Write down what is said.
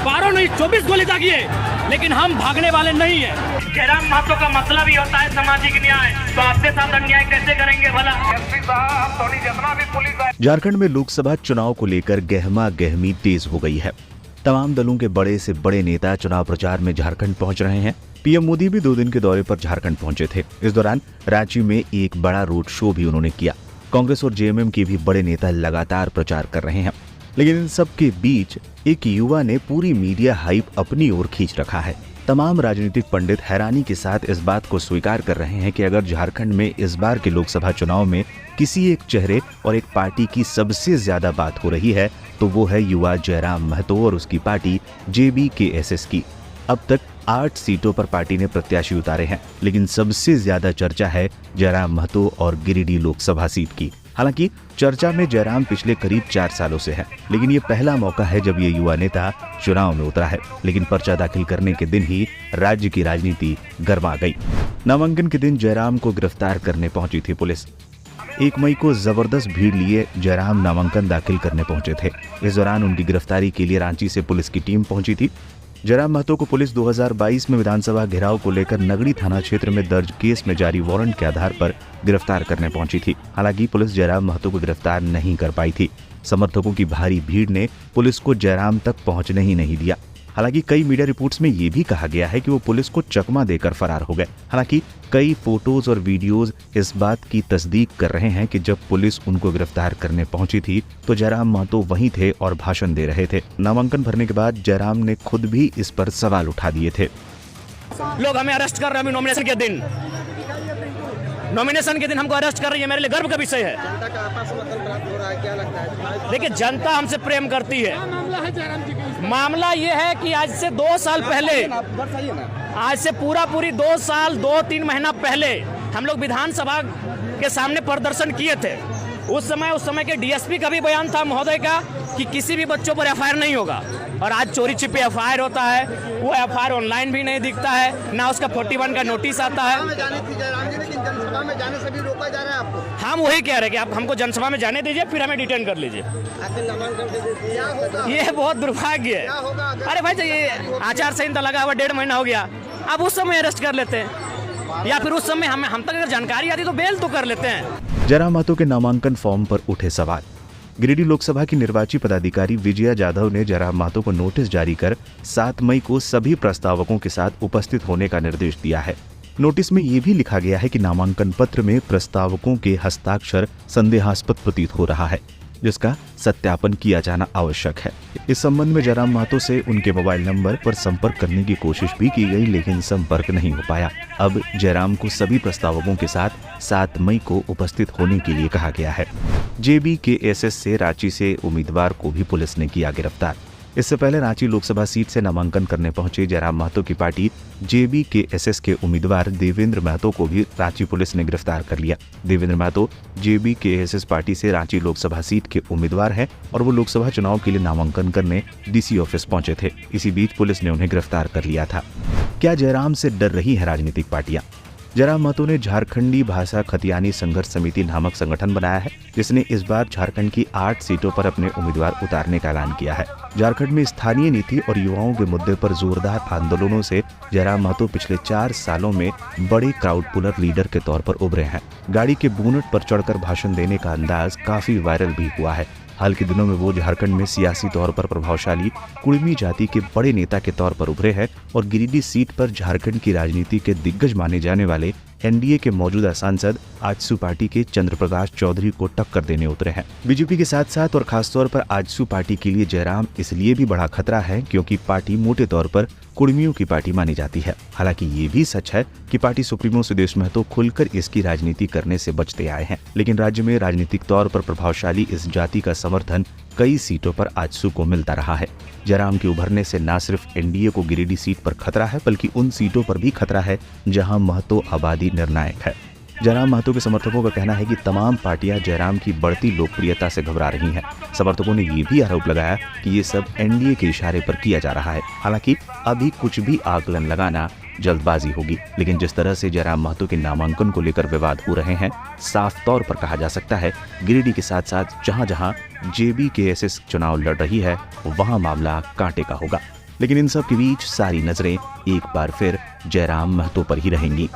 12 नहीं 24 गोली दागी है, लेकिन हम भागने वाले नहीं है। जयराम महतो का मतलब ही होता है सामाजिक न्याय, तो आपके साथ अन्याय कैसे करेंगे भला? जितना भी पुलिस झारखंड में लोकसभा चुनाव को लेकर गहमा गहमी तेज हो गई है। तमाम दलों के बड़े से बड़े नेता चुनाव प्रचार में झारखंड पहुंच रहे हैं। पीएम मोदी भी 2 दिन के दौरे पर झारखंड पहुंचे थे। इस दौरान रांची में एक बड़ा रोड शो भी उन्होंने किया। कांग्रेस और जेएमएम के भी बड़े नेता लगातार प्रचार कर रहे हैं, लेकिन इन सब के बीच एक युवा ने पूरी मीडिया हाइप अपनी ओर खींच रखा है। तमाम राजनीतिक पंडित हैरानी के साथ इस बात को स्वीकार कर रहे हैं कि अगर झारखंड में इस बार के लोकसभा चुनाव में किसी एक चेहरे और एक पार्टी की सबसे ज्यादा बात हो रही है तो वो है युवा जयराम महतो और उसकी पार्टी JBKSS की। अब तक 8 सीटों पर पार्टी ने प्रत्याशी उतारे हैं, लेकिन सबसे ज्यादा चर्चा है जयराम महतो और गिरिडीह लोकसभा सीट की। हालांकि चर्चा में जयराम पिछले करीब 4 सालों से है, लेकिन ये पहला मौका है जब ये युवा नेता चुनाव में उतरा है। लेकिन पर्चा दाखिल करने के दिन ही राज्य की राजनीति गर्मा गई। नामांकन के दिन जयराम को गिरफ्तार करने पहुंची थी पुलिस। 1 मई को जबरदस्त भीड़ लिए जयराम नामांकन दाखिल करने पहुंचे थे। इस दौरान उनकी गिरफ्तारी के लिए रांची से पुलिस की टीम पहुंची थी। जयराम महतो को पुलिस 2022 में विधानसभा घेराव को लेकर नगड़ी थाना क्षेत्र में दर्ज केस में जारी वारंट के आधार पर गिरफ्तार करने पहुंची थी। हालांकि पुलिस जयराम महतो को गिरफ्तार नहीं कर पाई थी। समर्थकों की भारी भीड़ ने पुलिस को जयराम तक पहुंचने ही नहीं दिया। हालांकि कई मीडिया रिपोर्ट्स में ये भी कहा गया है कि वो पुलिस को चकमा देकर फरार हो गए। हालांकि कई फोटोज और वीडियोज इस बात की तस्दीक कर रहे हैं कि जब पुलिस उनको गिरफ्तार करने पहुंची थी तो जयराम महतो वहीं थे और भाषण दे रहे थे। नामांकन भरने के बाद जयराम ने खुद भी इस पर सवाल उठा दिए थे। लोग हमें अरेस्ट कर रहे हैं नॉमिनेशन के दिन। नॉमिनेशन के दिन हमको अरेस्ट कर रही है, मेरे लिए गर्व का विषय है। देखिए, जनता हमसे प्रेम करती है। मामला ये है कि आज से 2 साल पहले, आज से पूरी 2 साल 2-3 महीना पहले हम लोग विधानसभा के सामने प्रदर्शन किए थे। उस समय के डीएसपी का भी बयान था महोदय का कि किसी भी बच्चों पर एफआईआर नहीं होगा, और आज चोरी छिपे एफआईआर होता है। वो एफआईआर ऑनलाइन भी नहीं दिखता है, ना उसका 41 का नोटिस आता है। हम वही कह रहे हैं कि आप हमको जनसभा में जाने दीजिए, फिर हमें डिटेन कर लीजिए। ये बहुत दुर्भाग्य है। अरे भाई, ये आचार संहिता लगा हुआ 1.5 महीना हो गया, अब उस समय अरेस्ट कर लेते हैं, या फिर उस समय हम तक अगर जानकारी आती तो बेल तो कर लेते हैं। जयराम महतो के नामांकन फॉर्म पर उठे सवाल। गिरिडीह लोकसभा की निर्वाची पदाधिकारी विजया जाधव ने जयराम महतो को नोटिस जारी कर 7 मई को सभी प्रस्तावकों के साथ उपस्थित होने का निर्देश दिया है। नोटिस में ये भी लिखा गया है कि नामांकन पत्र में प्रस्तावकों के हस्ताक्षर संदेहास्पद प्रतीत हो रहा है, जिसका सत्यापन किया जाना आवश्यक है। इस संबंध में जयराम महतो से उनके मोबाइल नंबर पर संपर्क करने की कोशिश भी की गई, लेकिन संपर्क नहीं हो पाया। अब जयराम को सभी प्रस्तावकों के साथ 7 मई को उपस्थित होने के लिए कहा गया है। JBKSS से रांची से उम्मीदवार को भी पुलिस ने किया गिरफ्तार। इससे पहले रांची लोकसभा सीट से नामांकन करने पहुंचे जयराम महतो की पार्टी JBKSS के उम्मीदवार देवेंद्र महतो को भी रांची पुलिस ने गिरफ्तार कर लिया। देवेंद्र महतो JBKSS पार्टी से रांची लोकसभा सीट के उम्मीदवार हैं और वो लोकसभा चुनाव के लिए नामांकन करने DC ऑफिस पहुंचे थे। इसी बीच पुलिस ने उन्हें गिरफ्तार कर लिया था। क्या जयराम से डर रही है राजनीतिक पार्टियां? जयराम महतो ने झारखंडी भाषा खतियानी संघर्ष समिति नामक संगठन बनाया है, जिसने इस बार झारखंड की 8 सीटों पर अपने उम्मीदवार उतारने का ऐलान किया है। झारखंड में स्थानीय नीति और युवाओं के मुद्दे पर जोरदार आंदोलनों से जयराम महतो पिछले 4 सालों में बड़े क्राउड पुलर लीडर के तौर पर उभरे हैं। गाड़ी के बोनट पर चढ़कर भाषण देने का अंदाज काफी वायरल भी हुआ है। हाल के दिनों में वो झारखंड में सियासी तौर पर प्रभावशाली कुड़मी जाति के बड़े नेता के तौर पर उभरे हैं और गिरिडीह सीट पर झारखंड की राजनीति के दिग्गज माने जाने वाले NDA के मौजूदा सांसद आजसू पार्टी के चंद्र प्रकाश चौधरी को टक्कर देने उतरे हैं। बीजेपी के साथ साथ और खासतौर पर आजसू पार्टी के लिए जयराम इसलिए भी बड़ा खतरा है क्योंकि पार्टी मोटे तौर पर कुड़मियों की पार्टी मानी जाती है। हालांकि ये भी सच है कि पार्टी सुप्रीमो सुदेश महतो खुलकर इसकी राजनीति करने से बचते आए हैं, लेकिन राज्य में राजनीतिक तौर पर प्रभावशाली इस जाति का समर्थन कई सीटों पर आजसू को मिलता रहा है। जयराम के उभरने से न सिर्फ NDA को गिरिडीह सीट पर खतरा है, बल्कि उन सीटों पर भी खतरा है जहां महतो आबादी निर्णायक है। जयराम महतो के समर्थकों का कहना है कि तमाम पार्टियां जयराम की बढ़ती लोकप्रियता से घबरा रही हैं। समर्थकों ने ये भी आरोप लगाया कि ये सब NDA के इशारे पर किया जा रहा है। हालांकि अभी कुछ भी आकलन लगाना जल्दबाजी होगी, लेकिन जिस तरह से जयराम महतो के नामांकन को लेकर विवाद हो रहे हैं, साफ तौर पर कहा जा सकता है गिरिडीह के साथ साथ जहां जहां JBKSS चुनाव लड़ रही है वहां मामला कांटे का होगा। लेकिन इन सब के बीच सारी नजरें एक बार फिर जयराम महतो पर ही रहेंगी।